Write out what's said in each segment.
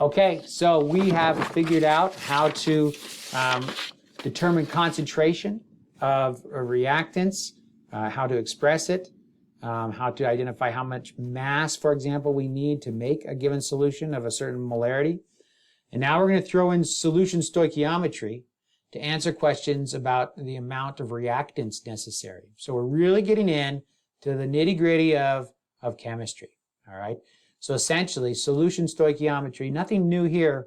Okay, so we have figured out how to determine concentration of reactants, how to express it, how to identify how much mass, for example, we need to make a given solution of a certain molarity. And now we're going to throw in solution stoichiometry to answer questions about the amount of reactants necessary. So we're really getting in to the nitty-gritty of chemistry, all right? So essentially, solution stoichiometry, nothing new here.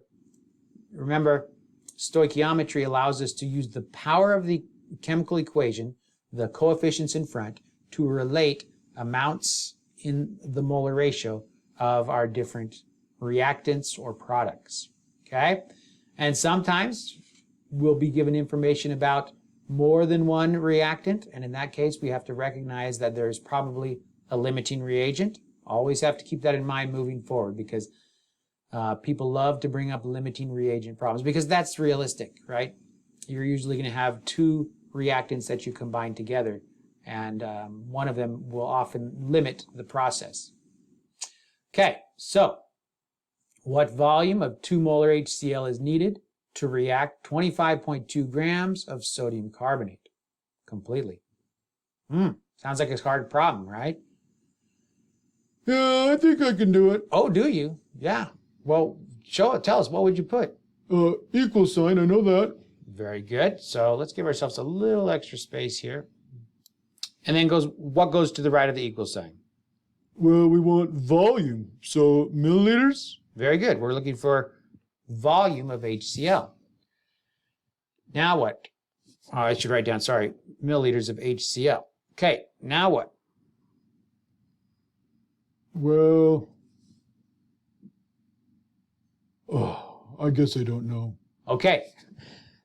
Remember, stoichiometry allows us to use the power of the chemical equation, the coefficients in front, to relate amounts in the molar ratio of our different reactants or products, okay? And sometimes we'll be given information about more than one reactant, and in that case, we have to recognize that there's probably a limiting reagent. Always have to keep that in mind moving forward, because people love to bring up limiting reagent problems because that's realistic, right? You're usually going to have two reactants that you combine together, and one of them will often limit the process. Okay, so what volume of 2 molar HCl is needed to react 25.2 grams of sodium carbonate completely? Sounds like a hard problem, right? Yeah, I think I can do it. Oh, do you? Yeah. Well, tell us, what would you put? Equal sign, I know that. Very good. So let's give ourselves a little extra space here. And then what goes to the right of the equal sign? Well, we want volume, so milliliters? Very good. We're looking for volume of HCl. Now what? Oh, I should write down, sorry, milliliters of HCl. Okay, now what? Well, I guess I don't know. Okay,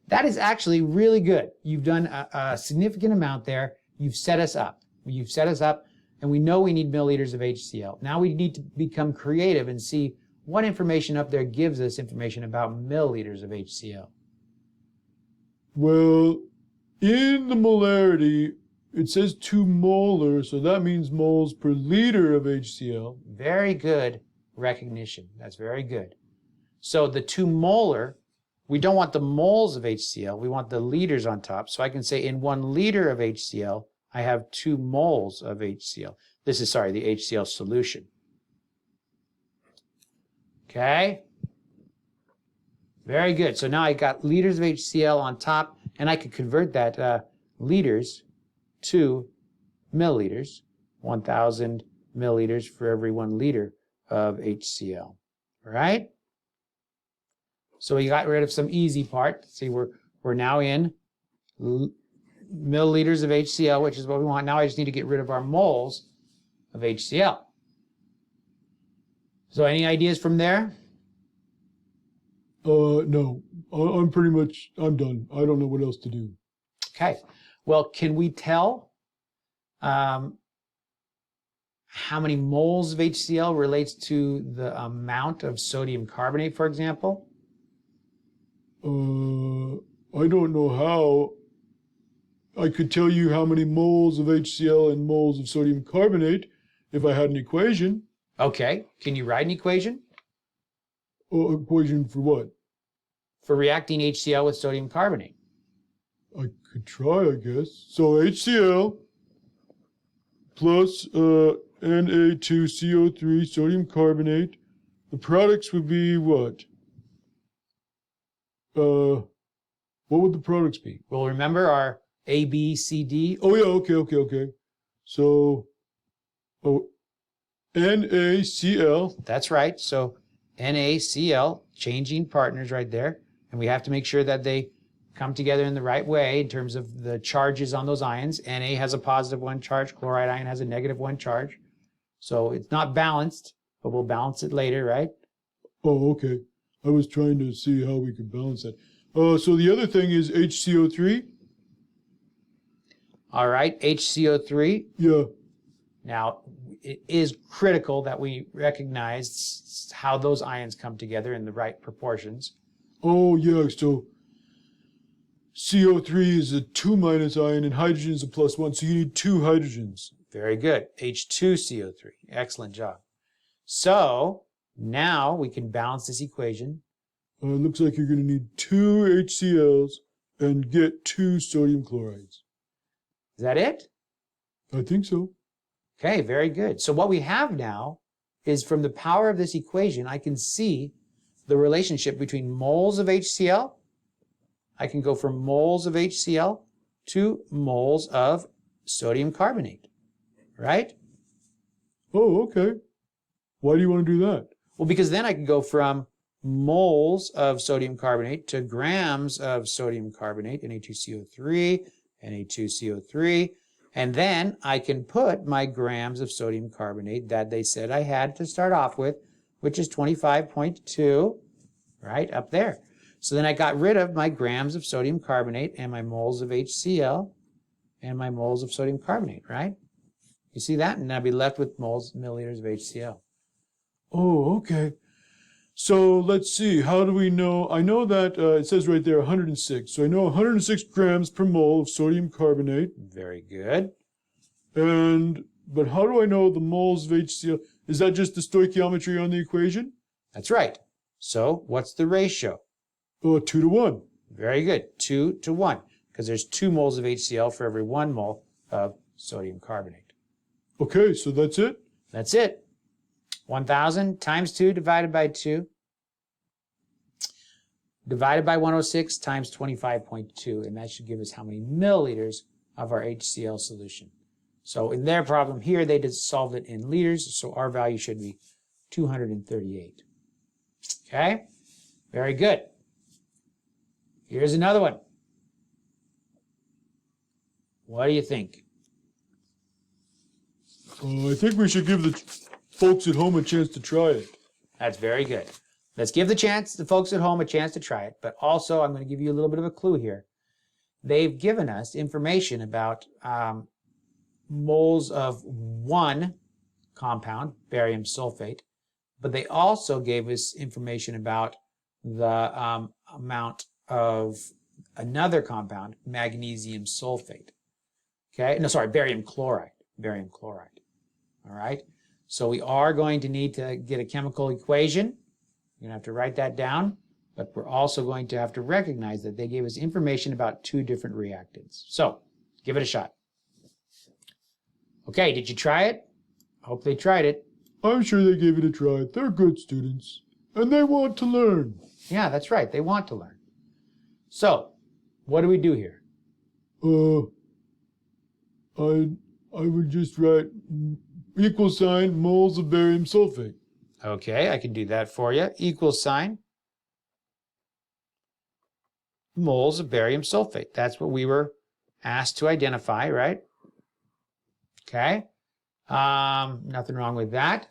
that is actually really good. You've done a significant amount there. You've set us up. And we know we need milliliters of HCl. Now we need to become creative and see what information up there gives us information about milliliters of HCl. Well, in the molarity, it says 2 molar, so that means moles per liter of HCl. Very good recognition. That's very good. So the 2 molar, we don't want the moles of HCl, we want the liters on top. So I can say in 1 liter of HCl, I have 2 moles of HCl. This is, sorry, the HCl solution. Okay? Very good. So now I got liters of HCl on top, and I could convert that liters to milliliters, 1,000 milliliters for every 1 liter of HCl. All right? So we got rid of some easy part. See, we're now in milliliters of HCl, which is what we want. Now I just need to get rid of our moles of HCl. So any ideas from there? No. I'm done. I don't know what else to do. Okay. Well, can we tell how many moles of HCl relates to the amount of sodium carbonate, for example? I don't know how. I could tell you how many moles of HCl and moles of sodium carbonate if I had an equation. Okay. Can you write an equation? Equation for what? For reacting HCl with sodium carbonate. I could try, I guess. So HCl plus Na2CO3 sodium carbonate. The products would be what? What would the products be? Well, remember our A, B, C, D? Oh, yeah, okay. So, NaCl. That's right. So NaCl, changing partners right there. And we have to make sure that they come together in the right way in terms of the charges on those ions. Na has a positive 1 charge, chloride ion has a negative 1 charge. So it's not balanced, but we'll balance it later, right? Oh, okay. I was trying to see how we could balance that. So the other thing is HCO3. All right, HCO3. Yeah. Now, it is critical that we recognize how those ions come together in the right proportions. Oh, yeah, so CO3 is a 2- ion and hydrogen is a +1, so you need 2 hydrogens. Very good. H2CO3. Excellent job. So Now we can balance this equation. It looks like you're going to need 2 HCl's and get 2 sodium chlorides. Is that it? I think so. Okay, very good. So what we have now is from the power of this equation, I can see the relationship between moles of HCl. I can go from moles of HCl to moles of sodium carbonate, right? Oh, okay. Why do you want to do that? Well, because then I can go from moles of sodium carbonate to grams of sodium carbonate, Na2CO3, Na2CO3, and then I can put my grams of sodium carbonate that they said I had to start off with, which is 25.2, right up there. So then I got rid of my grams of sodium carbonate and my moles of HCl and my moles of sodium carbonate, right? You see that? And I'd be left with moles, milliliters of HCl. Oh, okay. So let's see. How do we know? I know that it says right there 106. So I know 106 grams per mole of sodium carbonate. Very good. But how do I know the moles of HCl? Is that just the stoichiometry on the equation? That's right. So what's the ratio? Oh, 2 to 1. Very good. 2 to 1, because there's 2 moles of HCl for every 1 mole of sodium carbonate. Okay, so that's it? That's it. 1,000 times 2 divided by 2 divided by 106 times 25.2, and that should give us how many milliliters of our HCl solution. So in their problem here, they just solved it in liters, so our value should be 238. Okay? Very good. Here's another one. What do you think? I think we should give the folks at home a chance to try it. That's very good. Let's give the folks at home a chance to try it, but also I'm going to give you a little bit of a clue here. They've given us information about moles of one compound, barium sulfate, but they also gave us information about the amount of another compound, magnesium sulfate. Okay, no, sorry, barium chloride. Barium chloride. All right. So we are going to need to get a chemical equation. You're going to have to write that down, but we're also going to have to recognize that they gave us information about 2 different reactants. So give it a shot. Okay, did you try it? I hope they tried it. I'm sure they gave it a try. They're good students, and they want to learn. Yeah, that's right. They want to learn. So what do we do here? I would just write equal sign moles of barium sulfate. Okay, I can do that for you. Equal sign moles of barium sulfate. That's what we were asked to identify, right? Okay. Nothing wrong with that.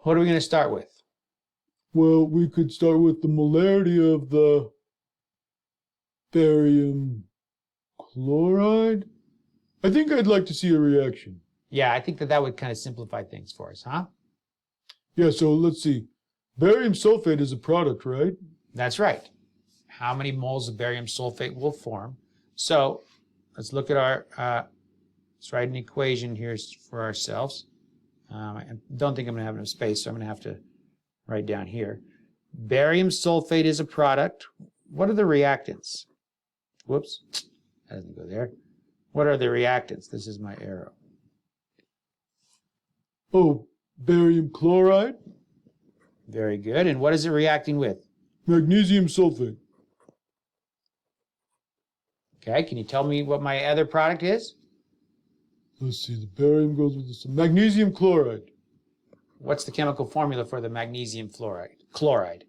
What are we going to start with? Well, we could start with the molarity of the barium chloride. I think I'd like to see a reaction. Yeah, I think that would kind of simplify things for us, huh? Yeah, so let's see. Barium sulfate is a product, right? That's right. How many moles of barium sulfate will form? So let's look at our, let's write an equation here for ourselves. I don't think I'm going to have enough space, so I'm going to have to write down here. Barium sulfate is a product. What are the reactants? Whoops, that doesn't go there. What are the reactants? This is my arrow. Oh, barium chloride? Very good. And what is it reacting with? Magnesium sulfate. Okay, can you tell me what my other product is? Let's see, the barium goes with the magnesium chloride. What's the chemical formula for the magnesium chloride?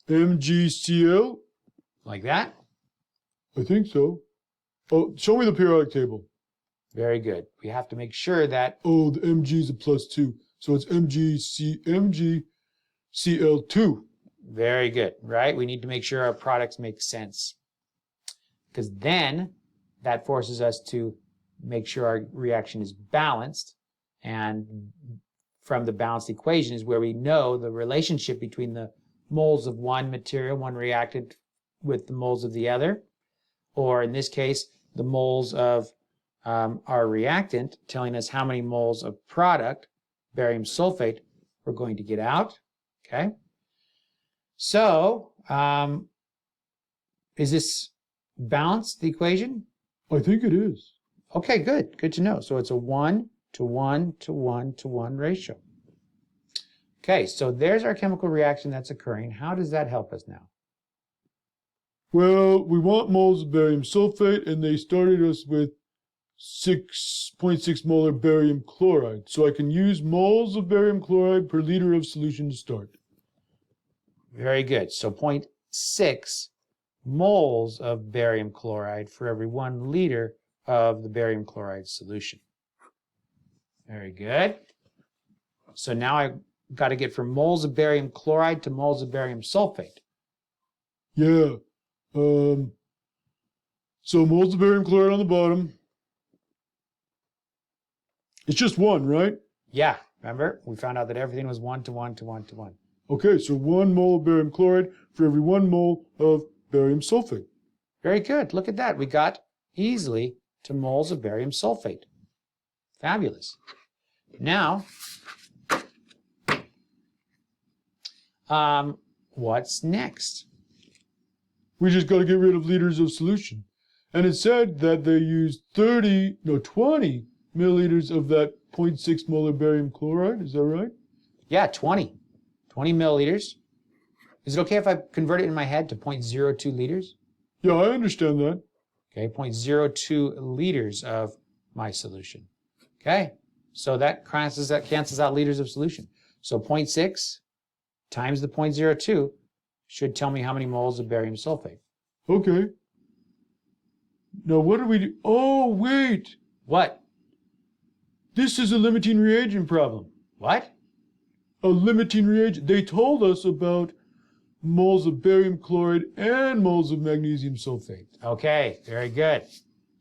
MgCl? Like that? I think so. Oh, show me the periodic table. Very good. We have to make sure that... Oh, the Mg is a +2. So it's MgCl2. Very good, right? We need to make sure our products make sense. Because then that forces us to make sure our reaction is balanced. And from the balanced equation is where we know the relationship between the moles of one material, one reactant, with the moles of the other. Or in this case, the moles of our reactant telling us how many moles of product, barium sulfate, we're going to get out. Okay. So, is this balanced, the equation? I think it is. Okay, good. Good to know. So it's a 1 to 1 to 1 to 1 ratio. Okay, so there's our chemical reaction that's occurring. How does that help us now? Well, we want moles of barium sulfate, and they started us with 6.6 molar barium chloride. So I can use moles of barium chloride per liter of solution to start. Very good. So 0.6 moles of barium chloride for every 1 liter of the barium chloride solution. Very good. So now I've got to get from moles of barium chloride to moles of barium sulfate. Yeah. So moles of barium chloride on the bottom. It's just 1, right? Yeah, remember? We found out that everything was 1 to 1 to 1 to 1. Okay, so 1 mole of barium chloride for every 1 mole of barium sulfate. Very good. Look at that. We got easily to moles of barium sulfate. Fabulous. Now, what's next? We just got to get rid of liters of solution. And it said that they used 20 milliliters of that 0.6 molar barium chloride. Is that right? Yeah, 20 milliliters. Is it okay if I convert it in my head to 0.02 liters? Yeah, I understand that. Okay, 0.02 liters of my solution. Okay, so that cancels out liters of solution. So 0.6 times the 0.02 should tell me how many moles of barium sulfate. Okay. Now what do we do? Oh, wait. What? This is a limiting reagent problem. What? A limiting reagent. They told us about moles of barium chloride and moles of magnesium sulfate. Okay, very good.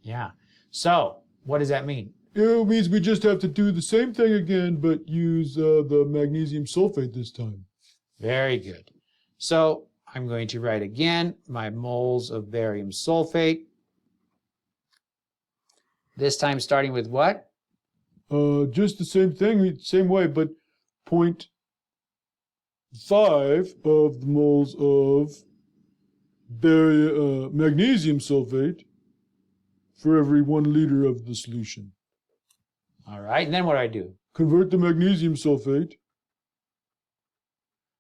Yeah. So, what does that mean? It means we just have to do the same thing again, but use the magnesium sulfate this time. Very good. So, I'm going to write again my moles of barium sulfate. This time starting with what? Just the same thing, same way, but 0.5 of the moles of magnesium sulfate for every 1 liter of the solution. All right, and then what do I do? Convert the magnesium sulfate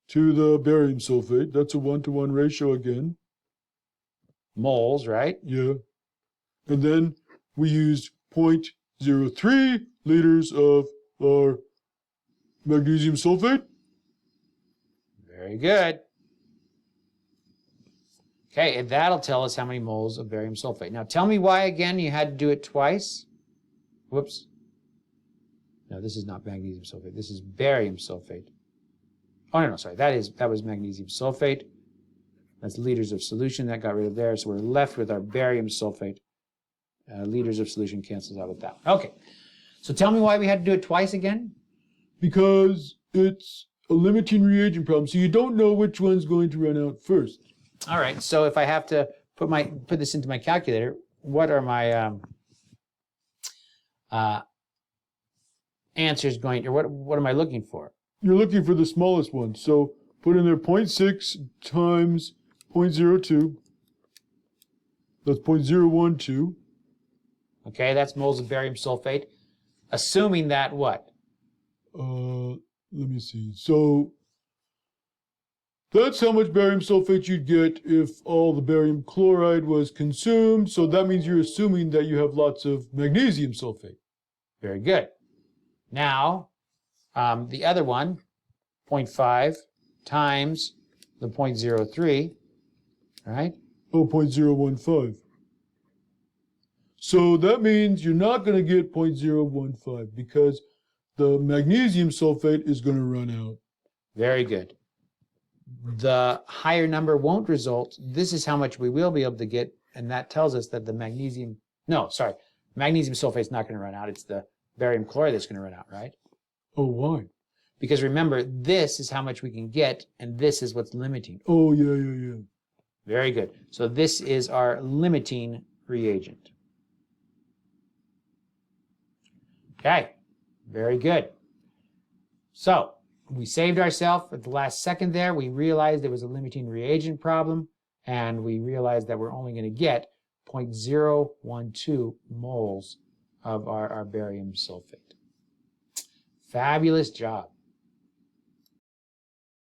to the barium sulfate. That's a 1 to 1 ratio again. Moles, right? Yeah. And then we used 0.03 liters of our magnesium sulfate. Very good. Okay, and that'll tell us how many moles of barium sulfate. Now tell me why again you had to do it twice. Whoops. No, this is not magnesium sulfate. This is barium sulfate. Oh, no, sorry. That was magnesium sulfate. That's liters of solution. That got rid of there. So we're left with our barium sulfate. Liters of solution cancels out with that. Okay. So tell me why we had to do it twice again? Because it's a limiting reagent problem. So you don't know which one's going to run out first. All right. So if I have to put this into my calculator, what are my answers going to, what am I looking for? You're looking for the smallest one. So put in there 0.6 times 0.02. That's 0.012. Okay, that's moles of barium sulfate. Assuming that what? Let me see. So that's how much barium sulfate you'd get if all the barium chloride was consumed. So that means you're assuming that you have lots of magnesium sulfate. Very good. Now, the other one, 0.5 times the 0.03, right? Oh, 0.015. So that means you're not going to get 0.015 because the magnesium sulfate is going to run out. Very good. The higher number won't result. This is how much we will be able to get, and that tells us that the magnesium sulfate is not going to run out. It's the barium chloride that's going to run out, right? Oh, why? Because remember, this is how much we can get, and this is what's limiting. Oh, yeah. Very good. So this is our limiting reagent. Okay, very good. So we saved ourselves at the last second there. We realized there was a limiting reagent problem, and we realized that we're only going to get 0.012 moles of our barium sulfate. Fabulous job.